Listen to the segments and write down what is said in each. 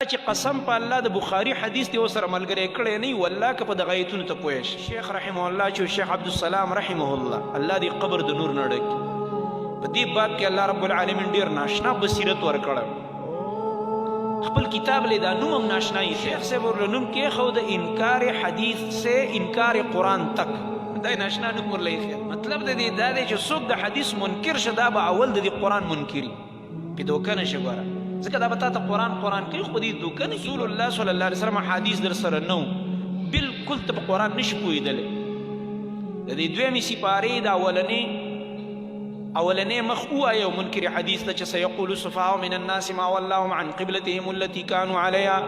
چې قسم په الله د بخاري حدیث دی وسره ملګری کړی نه والله که په دغه ایتونو ته پوه شي. شیخ رحمه الله چې شیخ عبدالسلام رحمه الله الله دې قبر د نور نه ډک په دې باب کې الله رب العالمین ډېر ناشنا بصیرت ورکړی. خپل کتاب لی دا نوم هم ناشنایي شیخ صاحب ورله نوم کېښود د انکار حدیث سے انکار قرآن تک دا ناشنا نوم ورله ایښی. مطلب د دې دا دی چې څوک د حدیث منکر شه دا به اول د دې قرآن منکري پې دوکه نه شه ګوره ځکه دا به تا ته قرآن کوي خو دې دوکه نه رسول الله صلی الله علیه وسلم حدیث در سره نه بلکل ته په قرآن نشي پوهېدلی. د دې دویمې سپارې د اولنې مخ ووایه منکر حدیث ته چې سیقول السفهاء من الناس ما ولاهم عن قبلتهم التي كانوا عليها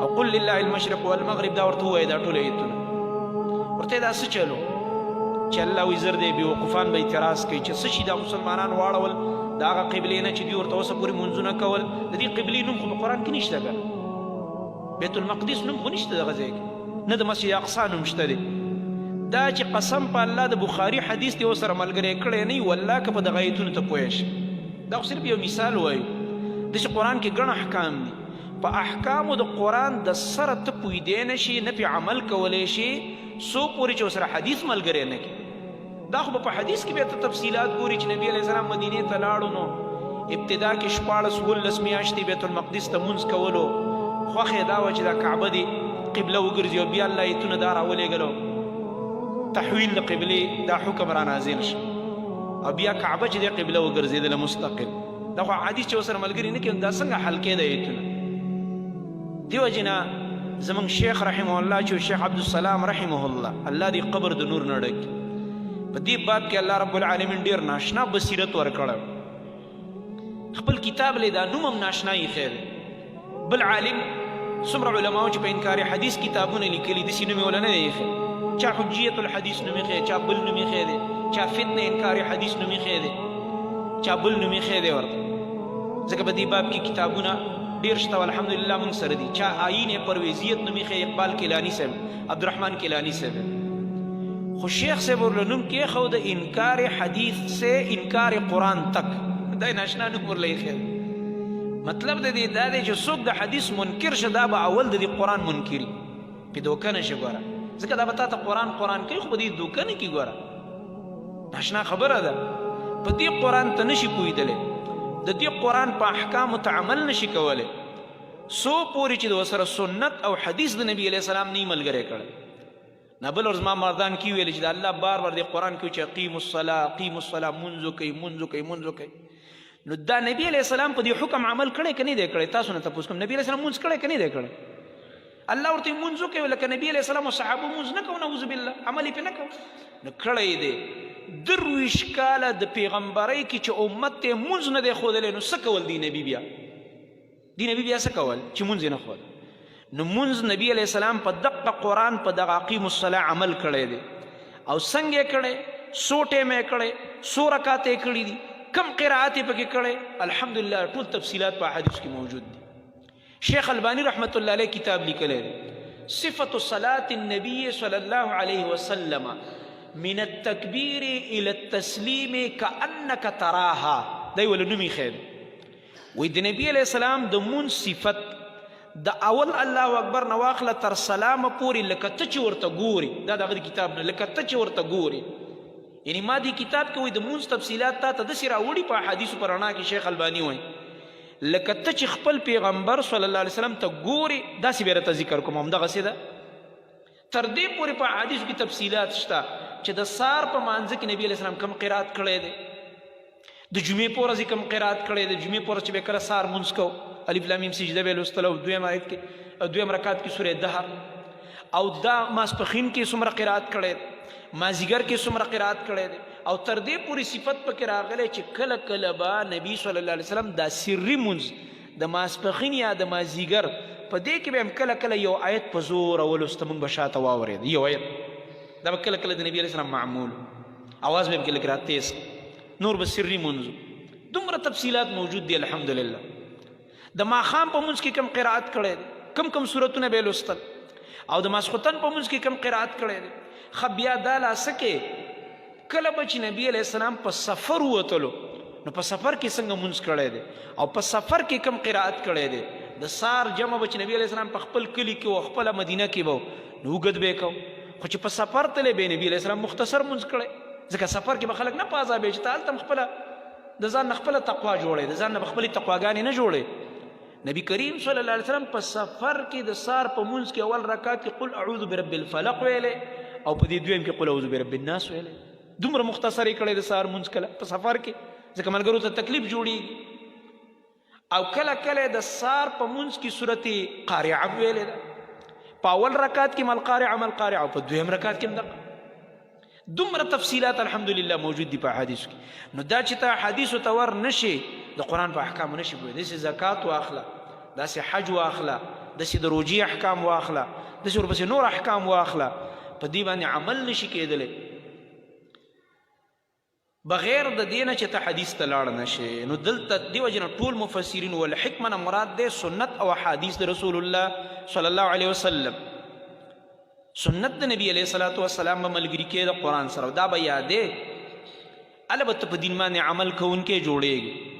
او قل لله المشرق والمغرب دا ورته ووایه دا ټول ایتونه ورته دا څه چلو چې الله وایي زر دی بېوقوفان به اعتراض کوي چې څه شي دا مسلمانان واړول د هغه قبلې نه چې دوی ورته اوسه پورې منځونه کول د دې قبلې نوم خو په قرآن کې نشته که بیت المقدس نوم خو نشته دغه ځای کې نه د مسجد اقصا نوم شته دی. دا چې قسم په الله د بخاري حدیث دی ورسره ملګری کړی نه والله که په دغه ایتونو ته پوه شي. دا خو صرف یو مثال وایو داسې قرآن کې ګڼ احکام دي په احکامو د قرآن د سره ته پوهېدی نه شي نه پې عمل کولی شي څو پورې چې ورسره حدیث ملګری نه کړي. دا خو په حدیث کې بیا ته تفصیلات ګوري چې نبی علیه السلام مدینې ته لاړو نو ابتدا کې 14 میاشتې بیت المقدس ته مونځ کولو خوښ یې دا وه چې دا کعبه دې قبله وګرځي او بیا الله ایتونه دا راولېږلو تحویل د قبلې دا حکم را نازل شي او بیا کعبه چې دې قبله وګرځېدله مستقل. دا خو حدیث چې ورسره ملګري نه کړي دا څنګه حل کېده ایتونه. دې وجې نه زموږ شیخ رحمه الله چې شیخ عبدالسلام رحمه الله الله دې قبر د نور نه ډک په دې باب کې الله رب العالمین ډېر ناشنا بصیرت ورکړی. خپل کتاب لی دا نوم هم ناشنایي خیر بل عالم څومره علماو چې په انکار حدیث کتابونه لیکلي داسې نوم یې وله نه دی ایښی. چا حجیت الحدیث نوم ایښی چا بل نوم ایښی دی چا فتنه انکار حدیث نوم ایښی دی چا بل نوم ایښی دی ورته ځکه په دې باب کې کتابونه ډېر شته الحمدلله موږ سره دي. چا آیین پرویزیت نوم ایښی اقبال کیلانی صاحب عبدالرحمن کیلانی صاحب. خو شیخ صاحب ورله نوم کېښود د انکار حدیث سے انکار قرآن تک دا ناشنا نوم ورله ایښی. مطلب د دې دا دی چې څوک د حدیث منکر شه دا به اول د دې قرآن منکري پې دوکه نه شه ګوره ځکه دا به تا ته قرآن کوي خو به دې دوکه نه کي ګوره ناشنا خبره ده. په دې قرآن ته نشي پوهېدلی د دې قرآن په احکامو ته عمل نشي کولی څو پورې چې د ورسره سنت او حدیث د نبي علیه السلام نه ملګری کړی. نه بل ورځ ما مردان کې ویل چې د الله بار بار د قرآن کې چې قیموا الصلاة منځ کوئ نو دا نبی علیه السلام په دې حکم عمل کړی که نه دی کړی؟ تاسو نه تپوس کوم نبی علیه السلام منځ کړی که نه دی کړی؟ الله ورته منځ وکوي لکه نبی علیه السلام او صحابه منځ نه کوو نعوذ بالله عمل یې پې نه کوو نو کړی دی 22 کاله د پیغمبرۍ کې چې امت ته منځ نه دی ښودلی نو څه کول دی نبي بیا څه کول چې منځ یې نه ښود نو منځ نبی علیه السلام په دقه قرآن په دغه اقیم الصلاة عمل کړی دی او څنګه یې کړی څو ټیمه یې کړی څو رکاته یې کړي دي کم قرائت یې پکې کړی الحمدلله ټول تفصیلات په حدیث کې موجود دي. شیخ البانی رحمت الله علیه کتاب لیکلی دی صفة صلاة النبي صلی الله علیه وسلم من التکبیر الى التسلیم کأنک تراها دا یې وله نوم ایښی دی. وایي د نبي علیه السلام د مونځ صفت د اول الله اکبر نه واخله تر سلامه پورې لکه ته چې ورته ګوري دا د هغه کتاب نه لکه ته چې ورته ګوري یعنی ما دې کتاب کې وایي د مونځ تفصیلات تا ته داسې راوړي په احادیثو په رڼا کې شیخ الباني وایي لکه ته چې خپل پیغمبر صلی الله علیه وسلم ته ګوري داسې به راته ذکر کوم همدغسې ده. تر دې پورې په احادیثو کې تفصیلات شته چې د سار په مانځه کې نبي علیه السلام کم قرات کړی دی د جمعې په ورځ کم قرات کړی دی جمعې په ورځ چې به کله سار مونځ کوو الف لام میم سجده به لوستله او دویم رکعت کې سورې دهر او دا ماسپښین کې څومره قرات کړی دی مازدیګر کې څومره قرات کړی دی او تر دې پورې صفت پکې راغلی چې کله کله به نبي صلی الله علیه وسلم دا سري مونځ د ماسپښین یا د مازدیګر په دې کې به هم کله کله یو آیت په زوره ولوسته موږ به شاته واورېد یو آیت دا به کله کله د نبي علیه السلام معمول اواز به هم کله کله تیز نور به سري مونځ دومره تفصیلات موجود دی الحمدلله. د ماښام په منځ کې کم قرات کړی دی کم صورتونه به یې لوستل او د ماسخوتن په منځ کې کم قرات کړی دی. ښه بیا دا لاسه کې کله به چې نبي علیه السلام په سفر ووتلو نو په سفر کې څنګه مونځ کړی دی او په سفر کې کم قرائت کړی دی د سار جمع به چې نبی علیه السلام په خپل کلي کې و خپله مدینه کې به نو اوږد به یې کو خو چې په سفر تللی به نبي علیه السلام مختصر مونځ کړی ځکه سفر کې به خلک نه په عذابې چې ته هلته هم خپله د ځان نه خپله تقوا جوړی د ځان نه به خپلې تقواګانې نه جوړی نبی کریم صلی الله علیه وسلم په سفر کې د سار په مونځ کې اول رکعت کې قل اعوذ برب الفلق ویلی او په دې دویم کې قل اعوذ برب الناس ویلی دومره مختصر یې کړی د سار مونځ کله په سفر کې ځکه ملګرو ته تکلیف جوړیږي او کله کله د سار په مونځ کې صورت قارعه ویلې ده په اول رکعت کې ملقارعه او په دویم رکعت کې هم دغه دومره تفصیلات الحمدلله موجود دي په احادیثو کې نو دا چې ته احادیثو ته ور نشي د قرآن په احکامو نشي پوهېدی داسې زکات واخله داسې حج واخله داسې د روجې احکام واخله داسې ورپسې نور احکام واخله په دې باندې عمل نشي کېدلی بغیر د دې نه چې ته حدیث ته لاړ نشې نو دلته دې وجې نه ټول مفسرین والحکمه نه مراد دی سنت او احادیث د رسول الله صلی الله علیه وسلم سنت د نبی علیه الصلاة والسلام به ملګري کې د قرآن سره دا به یادې البته په دین باندې عمل کوونکی جوړیږي